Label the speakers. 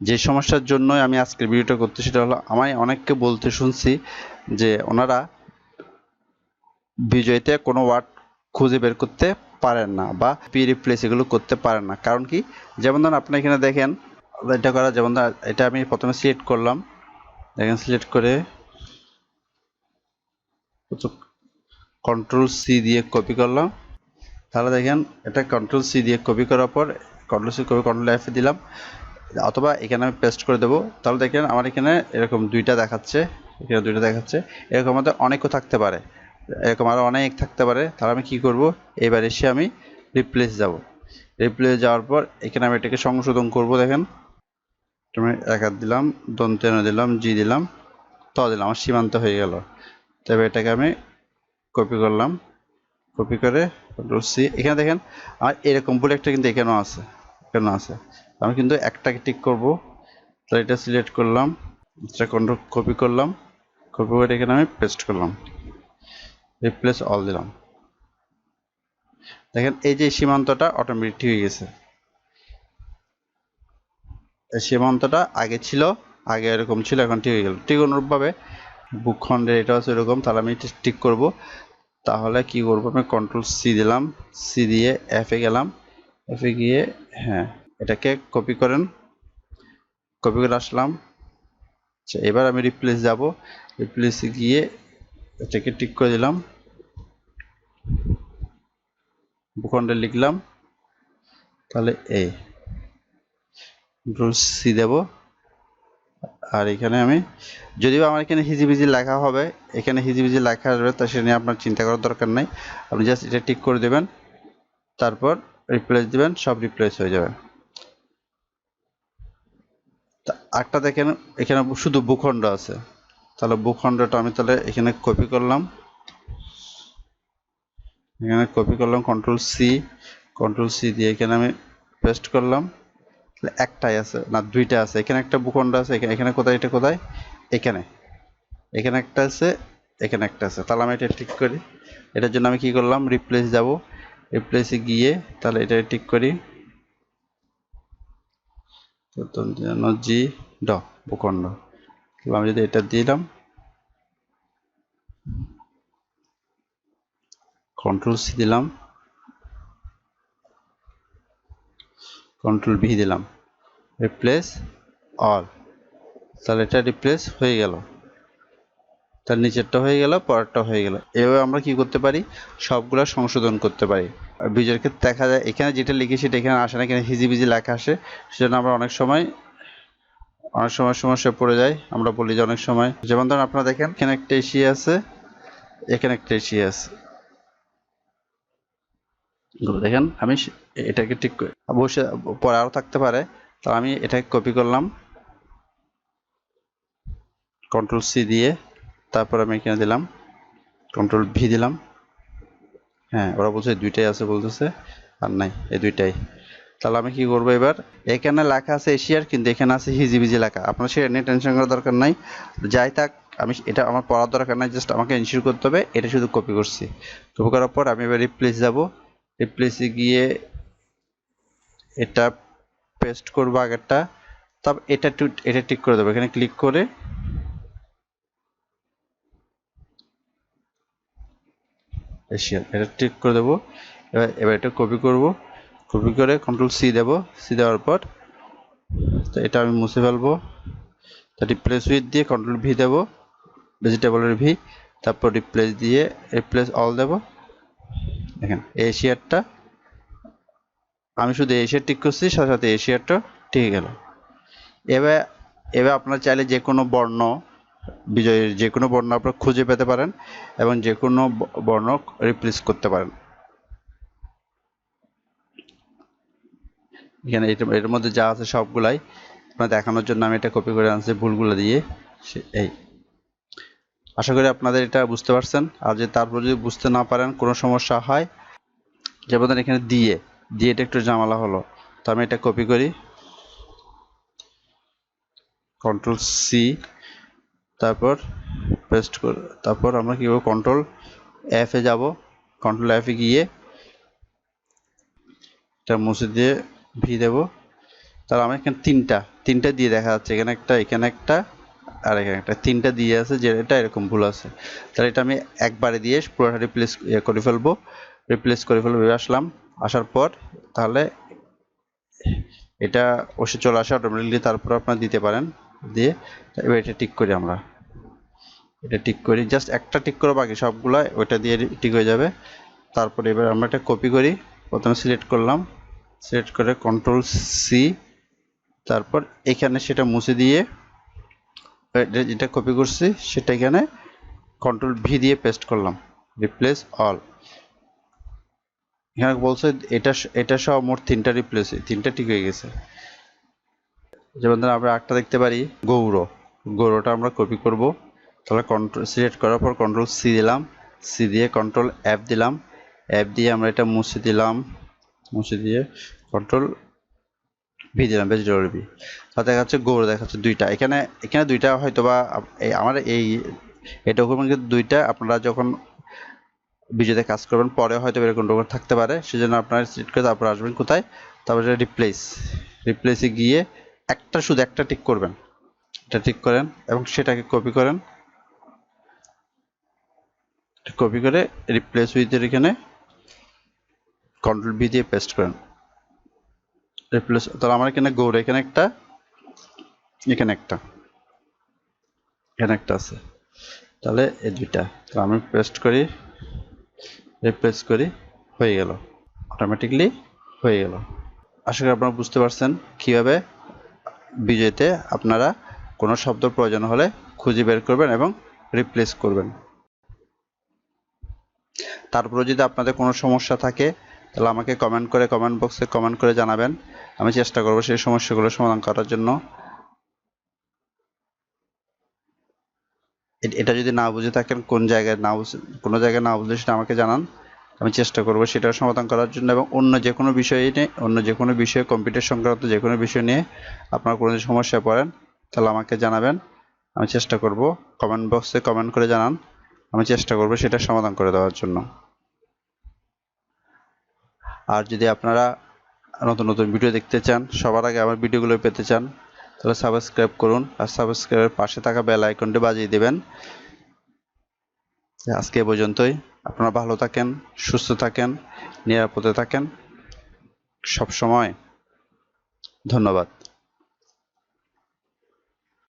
Speaker 1: যে সমস্যার জন্য আমি আজকের ভিডিওটা করতে, সেটা হলো আমি অনেককে বলতে শুনছি যে ওনারা বিজয়তে কোনো ওয়ার্ড খুঁজে বের করতে পারেন না বা পি রিপ্লেস এগুলো করতে পারেন না। কারণ কি, যেমন ধরুন আপনি এখানে দেখেন এটা করা, যেমন এটা আমি প্রথমে সিলেক্ট করলাম, দেখেন সিলেক্ট করে কন্ট্রোল সি দিয়ে কপি করলাম। তাহলে দেখেন এটা কন্ট্রোল সি দিয়ে কপি করার পর control C copy control F দিলাম, অথবা এখানে আমি পেস্ট করে দেবো। তাহলে দেখেন আমার এখানে এরকম দুইটা দেখাচ্ছে, এখানে দুইটা দেখাচ্ছে। এরকম আমাদের অনেকও থাকতে পারে, এরকম আরও অনেক থাকতে পারে। তাহলে আমি কি করব, এবার এসে আমি রিপ্লেস যাব। রিপ্লেস যাওয়ার পর এখানে আমি এটাকে সংশোধন করব। দেখেন তুমি একার দিলাম, দন্তেন দিলাম, জি দিলাম, ত দিলাম, আমার সীমান্ত হয়ে গেল। তবে এটাকে আমি কপি করলাম, কপি করে কন্ট্রোল সি, এখানে দেখেন আমার এরকম বলে একটা কিন্তু এখানেও আছে, এখানেও আছে। আমি কিন্তু একটাকে টিক করব। তো এটা সিলেক্ট করলাম, এটা কন্ট্রোল কপি করলাম, কপি করে এখানে আমি পেস্ট করলাম, রিপ্লেস অল দিলাম। দেখেন এই যে সীমান্তটা অটোমেটিক হয়ে গেছে। এই সীমান্তটা আগে ছিল, আগে এরকম ছিল, এখন ঠিক হয়ে গেল। ঠিক অনুরূপভাবে ভূখণ্ডের এটা হচ্ছে এরকম। তাহলে আমি টিক করব। তাহলে কি করব, আমি কন্ট্রোল সি দিলাম, সি দিয়ে এফ এ গেলাম, এফ এ গিয়ে হ্যাঁ এটাকে কপি করেন, কপি করে আসলাম। আচ্ছা, এবার আমি রিপ্লেস যাব, রিপ্লেসে গিয়ে এটাকে টিক করে দিলাম, ভূখণ্ডে লিখলাম। তাহলে এই কন্ট্রোল সি দেব। আর এখানে আমি, যদিও আমার এখানে হিজিবিজি লেখা হবে, এখানে হিজিবিজি লেখা আসবে, তা সে নিয়ে আপনার চিন্তা করার দরকার নাই। আপনি জাস্ট এটা টিক করে দেবেন, তারপর রিপ্লেস দিবেন, সব রিপ্লেস হয়ে যাবে। একটা দেখেন এখানে শুধু ভূখণ্ড আছে, তাহলে ভূখণ্ডটা আমি তাহলে এখানে কপি করলাম, এখানে কপি করলাম কন্ট্রোল সি, কন্ট্রোল সি দিয়ে এখানে আমি পেস্ট করলাম। একটাই আছে না, দুইটা আছে, এখানে একটা ভূখণ্ড আছে, এখানে কোথায়, এটা কোথায়, এখানে, এখানে একটা আছে, এখানে একটা আছে। তাহলে আমি এটা ঠিক করি। এটার জন্য আমি কি করলাম, রিপ্লেস যাব, রিপ্লেসে গিয়ে তাহলে এটা ঠিক করি, জি ড ভূখণ্ড। আমি যদি এটা দিলাম, কন্ট্রোল সি দিলাম, কন্ট্রোল ভি দিলাম, রিপ্লেস অল। তাহলে এটা রিপ্লেস হয়ে গেল, তার নিচেরটা হয়ে গেল, পরেরটা হয়ে গেল। এভাবে আমরা কি করতে পারি, সবগুলা সংশোধন করতে পারি। বিজয়ের ক্ষেত্রে দেখা যায় এখানে যেটা লিখি সেটা এখানে আসে না, এখানে হিজিবিজি লেখা আসে। সেজন্য আমরা অনেক সময় সমস্যায় পড়ে যাই। আমরা বলি যে অনেক সময়, যেমন ধরুন আপনারা দেখেন এখানে একটা এশিয়া আছে, এখানে একটা এশিয়া আছে, দেখেন আমি এটাকে ঠিক করে, অবশ্যই পরে আরো থাকতে পারে। তো আমি এটাকে কপি করলাম, কন্ট্রোল সি দিয়ে, তারপর আমি এখানে দিলাম, কন্ট্রোল ভি দিলাম। হ্যাঁ, ওরা বলছে দুইটাই আছে, বলতেছে আর নাই, এই দুইটাই। তাহলে আমি কি করবো, এবার এখানে লেখা আছে এশিয়ার, কিন্তু এখানে আছে হিজিবিজি লেখা। আপনার সেটা নিয়ে টেনশন করার দরকার নাই, যাই থাক, আমি এটা আমার পড়ার দরকার নাই, জাস্ট আমাকে ইনশিওর করতে হবে এটা শুধু কপি করছি। কপি করার পর আমি এবার রিপ্লেস যাব, রিপ্লেসে গিয়ে এটা পেস্ট করবো আগেরটা, তারপর এটা ঠিক করে দেবো, এখানে ক্লিক করে এশিয়ান এটা ঠিক করে দেবো। এবার এটা কপি করব, কপি করে কন্ট্রোল সি দেব, সি দেওয়ার পর তো এটা আমি মুছে ফেলবো। তো রিপ্লেস উইথ দিয়ে কন্ট্রোল ভি দেব, ভেজিটেবলের ভি, তারপর রিপ্লেস দিয়ে রিপ্লেস অল দেব। দেখেন এশিয়ারটা আমি শুধু এশিয়ার ঠিক করছি, সাথে সাথে এশিয়ারটা ঠিক গেল। এবার এবার আপনারা চাইলে যে কোনো বর্ণ, বিজয়ের যে কোনো বর্ণ আপনারা খুঁজে পেতে পারেন এবং যে কোনো বর্ণ রিপ্লেস করতে পারেন। এখানে এর মধ্যে যা আছে সবগুলাই আপনার দেখানোর জন্য আমি এটা কপি করে আনছি ভুলগুলো দিয়ে। এই আশা করি আপনাদের এটা বুঝতে পারছেন। আর যে তারপর যদি বুঝতে না পারেন, কোনো সমস্যা হয়, যেমন এখানে দিয়ে এটা একটু ঝামেলা হলো, তো আমি এটা কপি করি, কন্ট্রোল সি, তারপর পেস্ট করে, তারপর আমরা কি করব, কন্ট্রোল এফ এ যাব, কন্ট্রোল এফ এ গিয়ে এটা মুছে দিয়ে ভি দেব, তাহলে আমার এখানে তিনটা দিয়ে দেখা যাচ্ছে, এখানে একটা আর এখানে একটা, তিনটা দিয়ে আছে, যে এটা এরকম ভুল আছে। তাহলে এটা আমি একবারে দিয়ে পুরোটা রিপ্লেস করে ফেলবো, আসলাম, আসার পর তাহলে এটা ওসে চলে আসে অটোমেটিকলি, তারপর আপনারা দিতে পারেন, দিয়ে এবার এটা টিক করি, আমরা এটা টিক করি, জাস্ট একটা টিক করে বাকি সবগুলা ওইটা দিয়ে টিক হয়ে যাবে। তারপরে এবার আমরা এটা কপি করি, প্রথমে সিলেক্ট করলাম, সিলেক্ট করে কন্ট্রোল সি, তারপর এখানে সেটা মুছে দিয়ে যেটা কপি করছি সেটা এখানে কন্ট্রোল ভি দিয়ে পেস্ট করলাম, রিপ্লেস অল। এখানে বলছে এটা সহ মোট তিনটা রিপ্লেস, তিনটা ঠিক হয়ে গেছে। যেমন ধরুন আমরা একটা দেখতে পারি গৌরটা আমরা কপি করব, তাহলে কন্ট্রোল সিলেক্ট করার পর কন্ট্রোল সি দিলাম, সি দিয়ে কন্ট্রোল এফ দিলাম, এফ দিয়ে আমরা এটা মুছে দিলাম, মুছে দিয়ে কন্ট্রোল ভি দিলাম, ভেজিটেবল ভি। তাতে দেখাচ্ছে গৌর দেখাচ্ছে দুইটা, এখানে দুইটা হয়তো বা আমার এই ডকুমেন্ট কিন্তু দুইটা, আপনারা যখন বিজয়তে কাজ করবেন পরে হয়তো এরকম ডকুমেন্ট থাকতে পারে, সেজন্য আপনারা সিলেক্ট করে তারপর আসবেন কোথায়, তারপরে রিপ্লেসে গিয়ে শুধু একটা টিক করবেন, এটা টিক করেন এবং সেটাকে কপি করেন, কপি করে রিপ্লেস উইথ এখানে কন্ট্রোল ভি দিয়ে পেস্ট করেন, রিপ্লেস। তাহলে আমার এখানে গৌর এখানে একটা, এখানে একটা, এখানে একটা আছে, তাহলে এই দুইটা, তো আমি পেস্ট করি, রিপ্লেস করি, হয়ে গেল, অটোমেটিকলি হয়ে গেল। আশা করি আপনারা বুঝতে পারছেন কিভাবে বিজয়তে আপনারা কোনো শব্দ প্রয়োজন হলে খুঁজে বের করবেন এবং রিপ্লেস করবেন। তারপরে যদি আপনাদের কোনো সমস্যা থাকে তাহলে আমাকে কমেন্ট বক্সে কমেন্ট করে জানাবেন, আমি চেষ্টা করব সেই সমস্যাগুলো সমাধান করার জন্য। এটা যদি না বুঝে থাকেন, কোনো জায়গায় না বুঝলে সেটা আমাকে জানান, আমি চেষ্টা করব সেটা সমাধান করার জন্য। এবং অন্য যে কোনো বিষয়ে কম্পিউটার সংক্রান্ত যে কোনো বিষয় নিয়ে আপনারা কোনো সমস্যায় পড়েন তাহলে আমাকে জানাবেন, আমি চেষ্টা করব, কমেন্ট বক্সে কমেন্ট করে জানান, আমি চেষ্টা করব সেটা সমাধান করে দেওয়ার জন্য। আর যদি আপনারা নতুন ভিডিও দেখতে চান, সবার আগে আমার ভিডিওগুলো পেতে চান, তাহলে সাবস্ক্রাইব করুন, আর সাবস্ক্রাইবের পাশে থাকা বেল আইকনটি বাজিয়ে দেবেন। আজকে এ পর্যন্তই, আপনারা ভালো থাকেন, সুস্থ থাকেন, নিরাপদে থাকেন, সব সময় ধন্যবাদ।